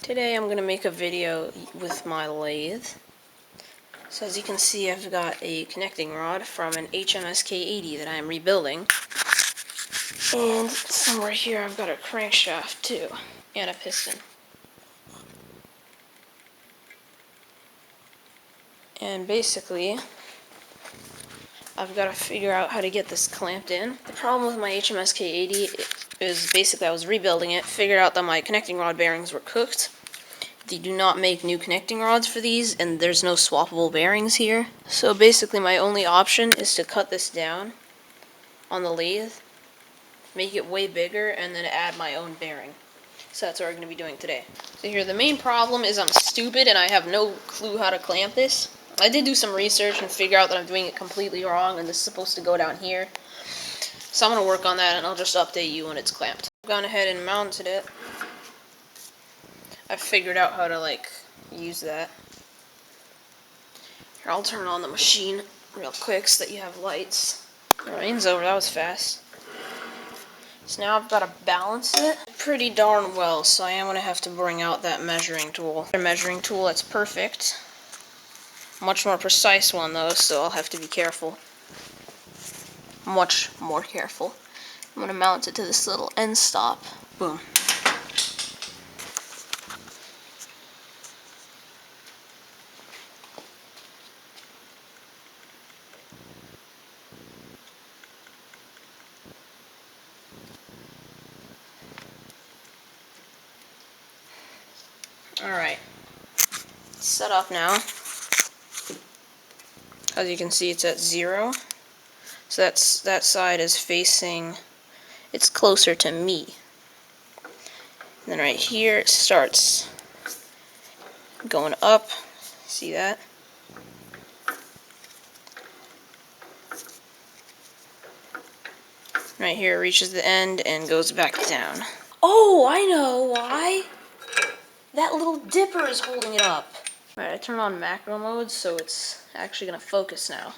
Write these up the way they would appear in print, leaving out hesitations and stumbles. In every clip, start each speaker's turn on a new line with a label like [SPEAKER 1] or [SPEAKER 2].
[SPEAKER 1] Today I'm going to make a video with my lathe. So as you can see, I've got a connecting rod from an HMSK80 that I am rebuilding. And somewhere here I've got a crankshaft too, and a piston. And basically, I've got to figure out how to get this clamped in. The problem with my HMSK80 is basically I was rebuilding it, figured out that my connecting rod bearings were cooked. They do not make new connecting rods for these, and there's no swappable bearings here. So basically my only option is to cut this down on the lathe, make it way bigger, and then add my own bearing. So that's what we're going to be doing today. So here, the main problem is I'm stupid and I have no clue how to clamp this. I did do some research and figure out that I'm doing it completely wrong, and this is supposed to go down here. So I'm going to work on that, and I'll just update you when it's clamped. I've gone ahead and mounted it. I've figured out how to, use that. Here, I'll turn on the machine real quick so that you have lights. The rain's over, that was fast. So now I've got to balance it pretty darn well, so I am going to have to bring out that measuring tool. A measuring tool that's perfect. Much more precise one though, so I'll have to be careful. Much more careful. I'm going to mount it to this little end stop. Boom. Alright, it's set up now. As you can see, it's at 0. So that side is facing, it's closer to me. And then right here it starts going up. See that? Right here it reaches the end and goes back down. Oh, I know why! That little dipper is holding it up. Alright, I turn on macro mode, so it's actually going to focus now.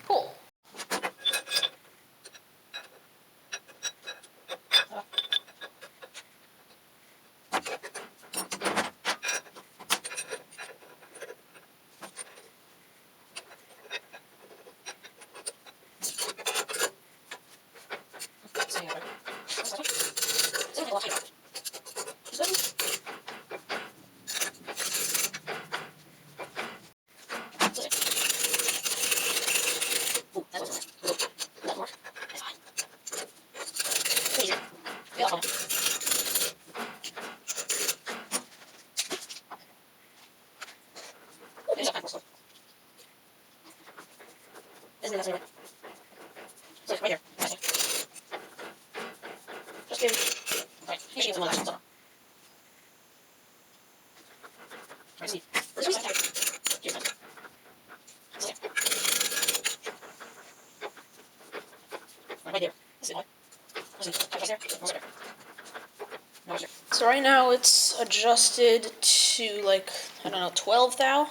[SPEAKER 1] Cool. So right now it's adjusted to I don't know, 12 thou?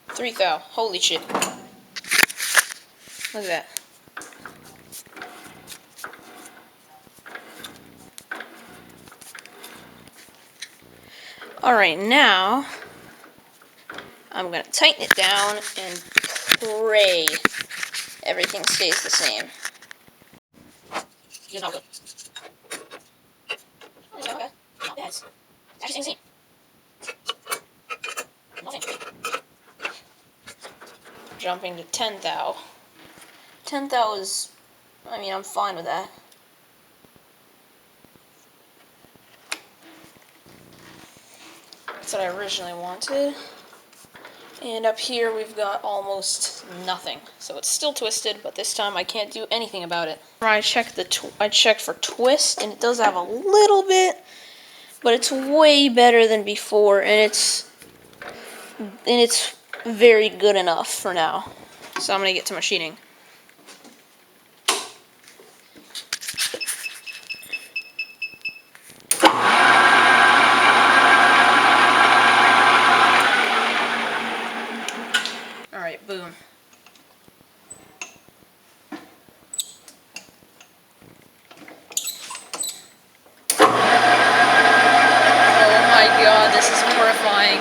[SPEAKER 1] Three thou. Holy shit. Look at that. Alright, now I'm going to tighten it down and pray everything stays the same. Jumping to 10 thou. 10 thou is, I'm fine with that. That's what I originally wanted. And up here we've got almost nothing. So it's still twisted, but this time I can't do anything about it. I checked for twist, and it does have a little bit, but it's way better than before, and it's very good enough for now. So I'm gonna get to machining. Alright, boom. Oh my god, this is horrifying.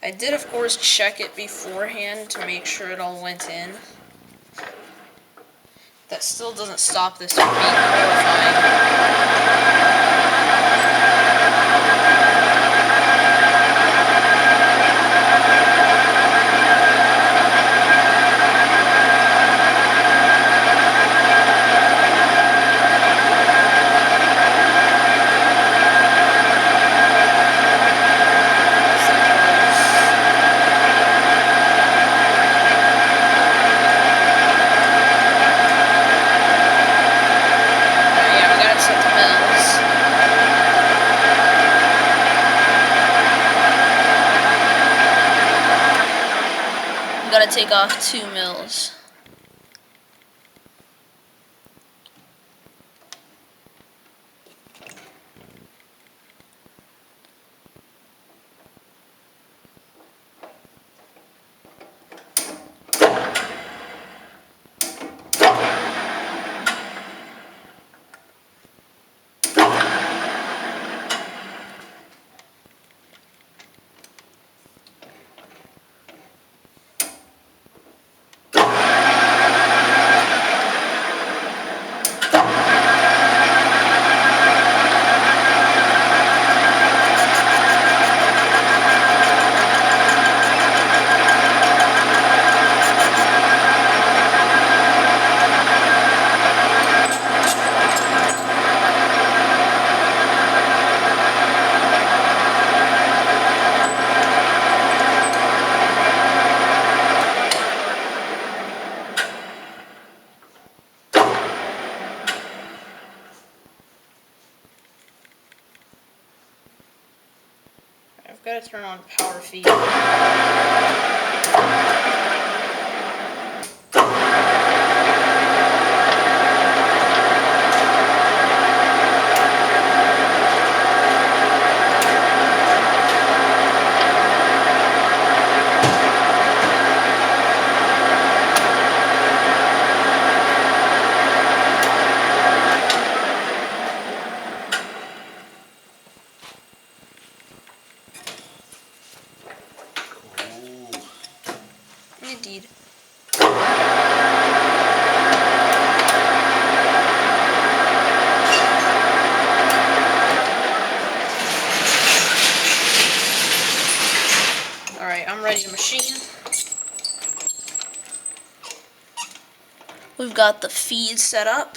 [SPEAKER 1] I did, of course, check it beforehand to make sure it all went in. That still doesn't stop this from being horrifying. Gotta take off 2 mils. I've got to turn on power feed. Indeed. Alright, I'm ready to machine. We've got the feed set up.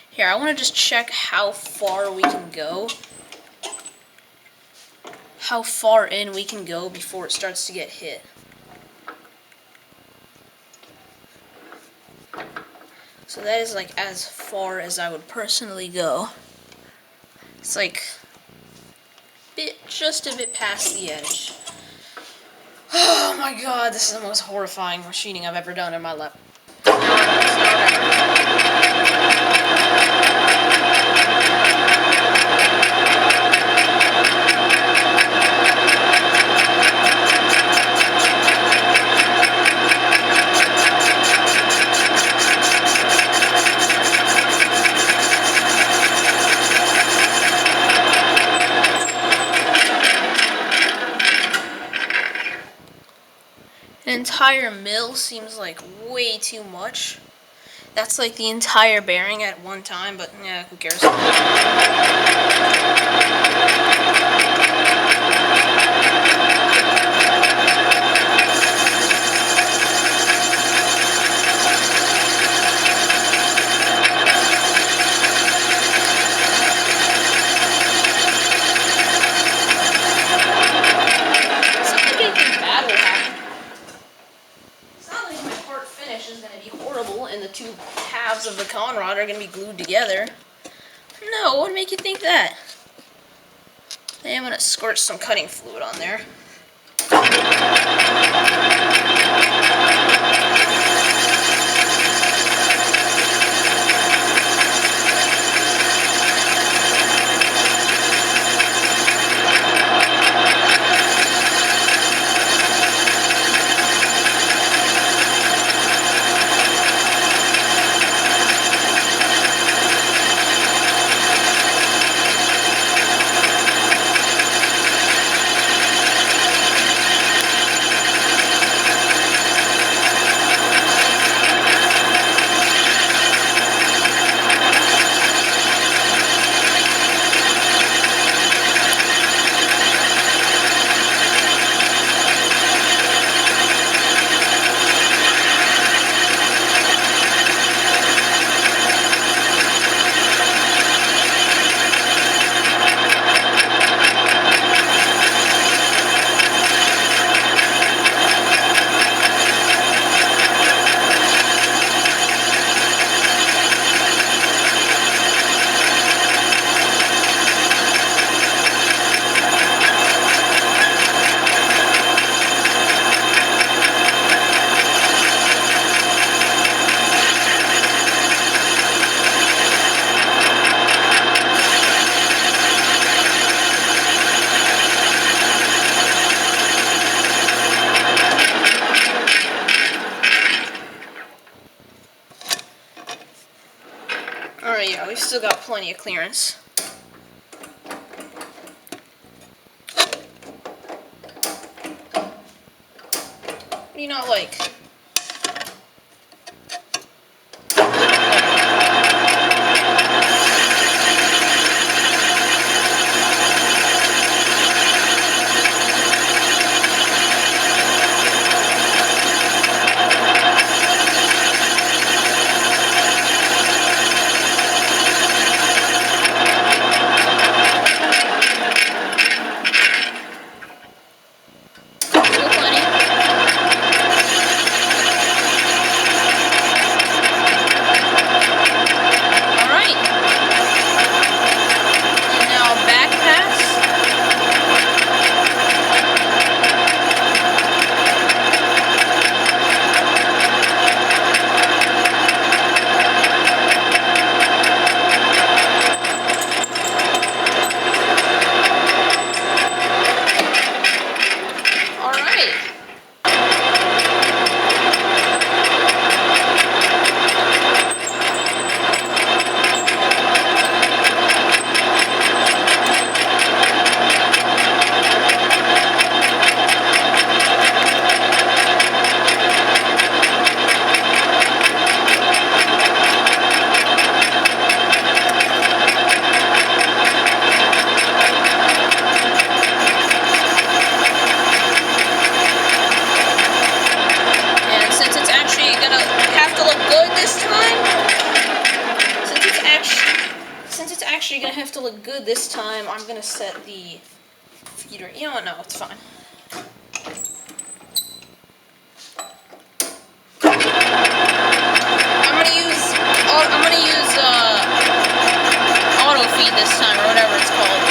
[SPEAKER 1] Here, I want to just check how far we can go. How far in we can go before it starts to get hit. So that is like as far as I would personally go. It's like just a bit past the edge. Oh my god, this is the most horrifying machining I've ever done in my life. An entire mil seems like way too much. That's like the entire bearing at one time, but yeah, who cares? finish is going to be horrible and the two halves of the con rod are going to be glued together. No, what would make you think that? I am going to squirt some cutting fluid on there. Alright, yeah, we've still got plenty of clearance. What do you not like? Actually gonna have to look good this time. I'm gonna set the feeder. You know what? No, it's fine. I'm gonna use auto feed this time, or whatever it's called.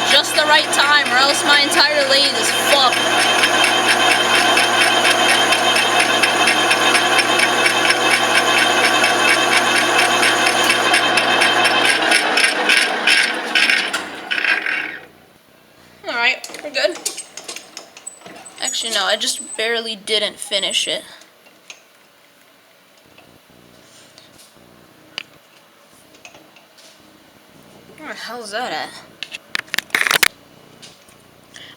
[SPEAKER 1] Just the right time, or else my entire lathe is fucked. Alright, we're good. Actually, no, I just barely didn't finish it. Where the hell's that at?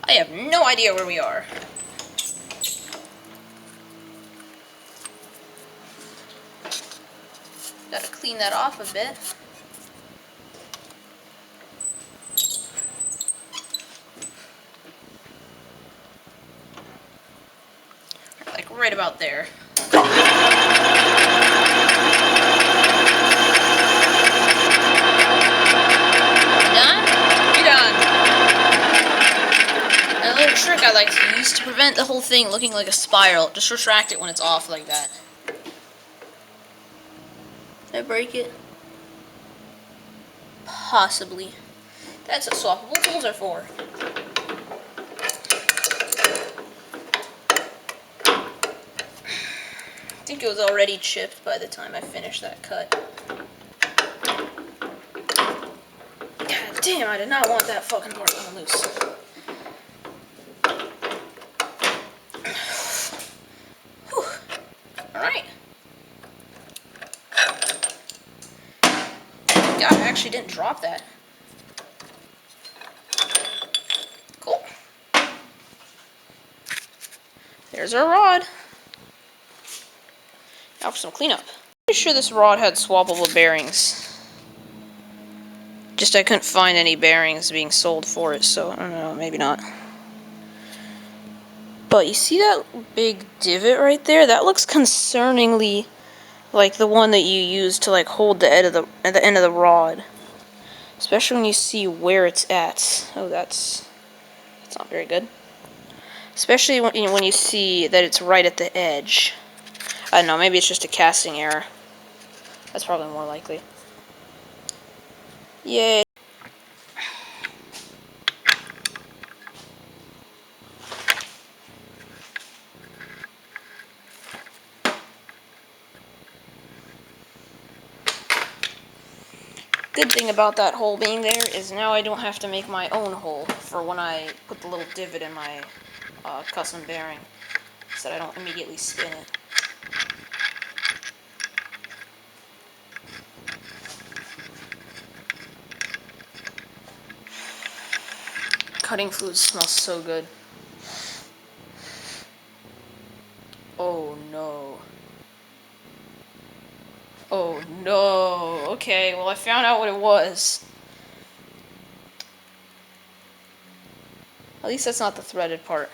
[SPEAKER 1] I have no idea where we are. Gotta clean that off a bit. Like right about there. Trick I like to use to prevent the whole thing looking like a spiral. Just retract it when it's off like that. Did I break it? Possibly. That's what swappable tools are for. I think it was already chipped by the time I finished that cut. God damn, I did not want that fucking part on loose. Alright. God, I actually didn't drop that. Cool. There's our rod. Now for some cleanup. Pretty sure this rod had swappable bearings. Just I couldn't find any bearings being sold for it, so I don't know, maybe not. But you see that big divot right there? That looks concerningly like the one that you use to like hold the end of the rod. Especially when you see where it's at. Oh, that's not very good. Especially when you see that it's right at the edge. I don't know, maybe it's just a casting error. That's probably more likely. Yay. Good thing about that hole being there is now I don't have to make my own hole for when I put the little divot in my custom bearing, so that I don't immediately spin it. Cutting fluid smells so good. Oh no. Oh no. Okay, well I found out what it was. At least that's not the threaded part.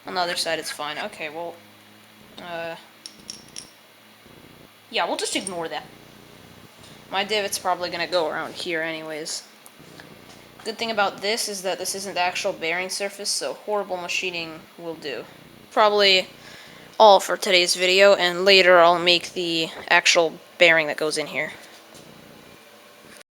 [SPEAKER 1] On the other side it's fine. Okay, well, yeah, we'll just ignore that. My divot's probably gonna go around here anyways. Good thing about this is that this isn't the actual bearing surface, so horrible machining will do. Probably all for today's video, and later I'll make the actual bearing that goes in here.